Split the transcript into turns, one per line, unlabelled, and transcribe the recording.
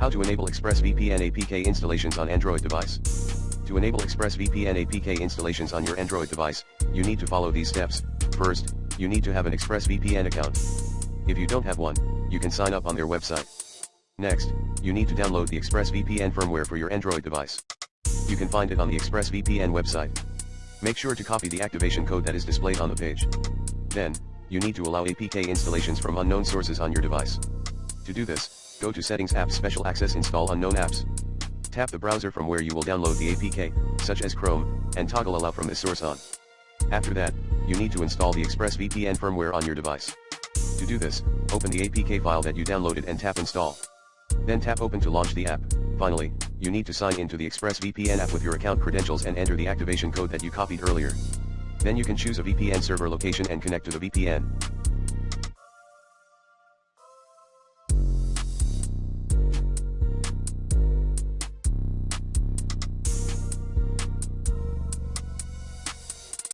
How to enable ExpressVPN APK installations on Android device. To enable ExpressVPN APK installations on your Android device, you need to follow these steps. First, you need to have an ExpressVPN account. If you don't have one, you can sign up on their website. Next, you need to download the ExpressVPN firmware for your Android device. You can find it on the ExpressVPN website. Make sure to copy the activation code that is displayed on the page. Then, you need to allow APK installations from unknown sources on your device. To do this, go to Settings Apps Special Access Install Unknown Apps. Tap the browser from where you will download the APK, such as Chrome, and toggle Allow from this source on. After that, you need to install the ExpressVPN firmware on your device. To do this, open the APK file that you downloaded and tap Install. Then tap Open to launch the app. Finally, you need to sign into the ExpressVPN app with your account credentials and enter the activation code that you copied earlier. Then you can choose a VPN server location and connect to the VPN.